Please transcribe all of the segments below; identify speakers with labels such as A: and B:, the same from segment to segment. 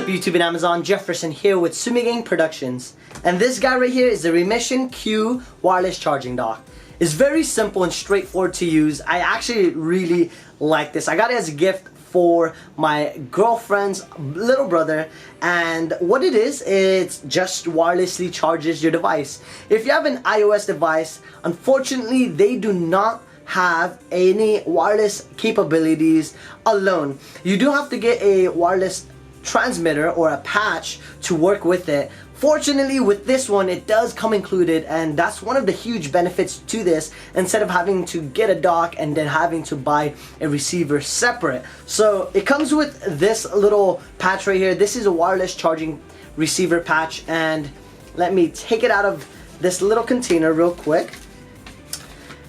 A: What's up YouTube and Amazon, Jefferson here with Zomei Productions. And this guy right here is the Remission Q wireless charging dock. It's very simple and straightforward to use. I actually really like this. I got it as a gift for my girlfriend's little brother, and what it is, it's just wirelessly charges your device. If you have an iOS device, unfortunately they do not have any wireless capabilities alone. You do have to get a wireless transmitter or a patch to work with it. Fortunately with this one it does come included, and that's one of the huge benefits to this, instead of having to get a dock and then having to buy a receiver separate. So it comes with this little patch right here. This is a wireless charging receiver patch, and let me take it out of this little container real quick.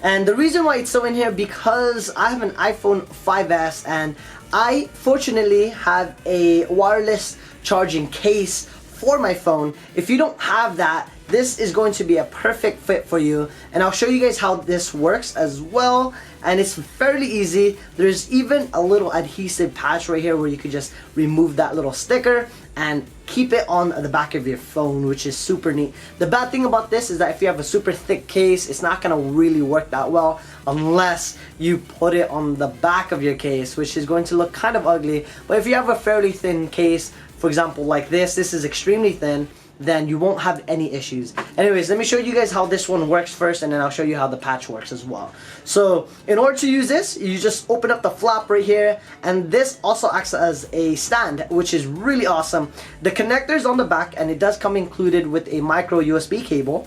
A: And the reason why it's so in here, because I have an iPhone 5S and I fortunately have a wireless charging case for my phone. If you don't have that, this is going to be a perfect fit for you, and I'll show you guys how this works as well. And it's fairly easy. There's even a little adhesive patch right here where you could just remove that little sticker and keep it on the back of your phone, which is super neat. The bad thing about this is that if you have a super thick case, it's not gonna really work that well unless you put it on the back of your case, which is going to look kind of ugly. But if you have a fairly thin case, for example like this is extremely thin, then you won't have any issues. Anyways, let me show you guys how this one works first, and then I'll show you how the patch works as well. So in order to use this, you just open up the flap right here, and this also acts as a stand, which is really awesome. The connector's on the back, and it does come included with a micro USB cable.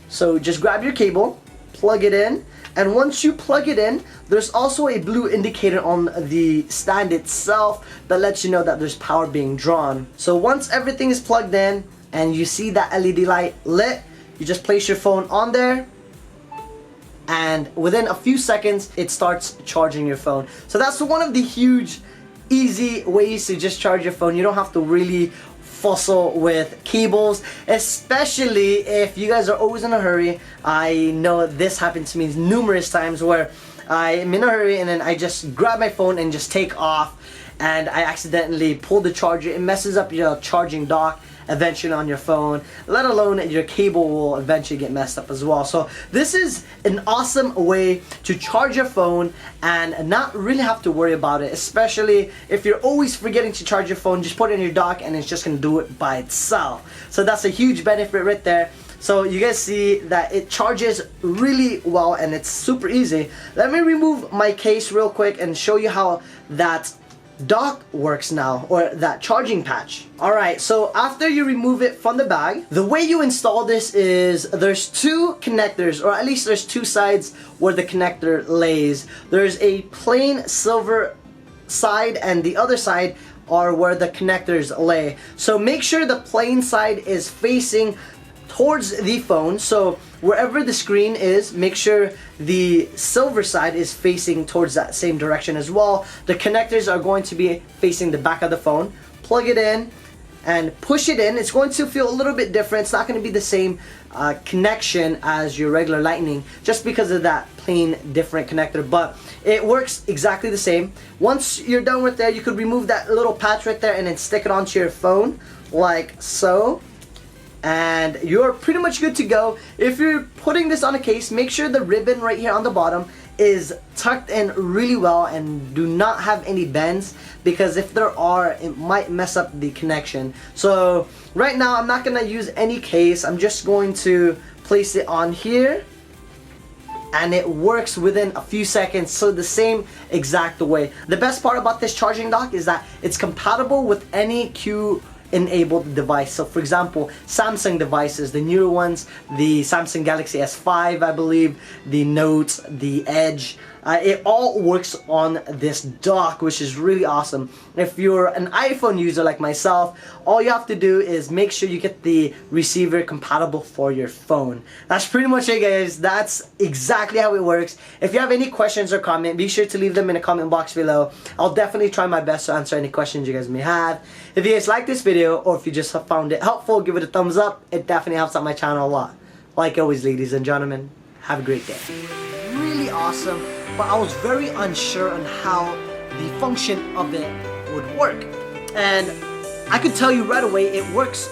A: So just grab your cable, plug it in, and once you plug it in, there's also a blue indicator on the stand itself that lets you know that there's power being drawn. So once everything is plugged in and you see that LED light lit, you just place your phone on there, and within a few seconds it starts charging your phone. So that's one of the huge easy ways to just charge your phone. You don't have to really fussle with cables, especially if you guys are always in a hurry. I know this happened to me numerous times where I'm in a hurry and then I just grab my phone and just take off, and I accidentally pull the charger. It messes up your charging dock eventually on your phone, let alone your cable will eventually get messed up as well. So this is an awesome way to charge your phone and not really have to worry about it, especially if you're always forgetting to charge your phone. Just put it in your dock and it's just gonna do it by itself. So that's a huge benefit right there. So you guys see that it charges really well and it's super easy. Let me remove my case real quick and show you how that dock works now, or that charging patch. Alright, so after you remove it from the bag, the way you install this is there's two connectors, or at least there's two sides where the connector lays. There's a plain silver side and the other side are where the connectors lay. So make sure the plain side is facing towards the phone. So wherever the screen is, make sure the silver side is facing towards that same direction as well. The connectors are going to be facing the back of the phone. Plug it in and push it in. It's going to feel a little bit different. It's not going to be the same connection as your regular lightning, just because of that plain different connector, but it works exactly the same. Once you're done with that, you could remove that little patch right there and then stick it onto your phone like so, and you're pretty much good to go. If you're putting this on a case, make sure the ribbon right here on the bottom is tucked in really well and do not have any bends, because if there are, it might mess up the connection. So right now I'm not gonna use any case. I'm just going to place it on here, and it works within a few seconds, so the same exact way. The best part about this charging dock is that it's compatible with any Q enabled device. So for example, Samsung devices, the newer ones, the Samsung Galaxy S5, I believe, the Note, the Edge, it all works on this dock, which is really awesome. If you're an iPhone user like myself, all you have to do is make sure you get the receiver compatible for your phone. That's pretty much it, guys. That's exactly how it works. If you have any questions or comment, be sure to leave them in the comment box below. I'll definitely try my best to answer any questions you guys may have. If you guys like this video, or if you just found it helpful, give it a thumbs up. It definitely helps out my channel a lot. Like always, ladies and gentlemen, have a great day. Really awesome, but I was very unsure on how the function of it would work. And I could tell you right away it works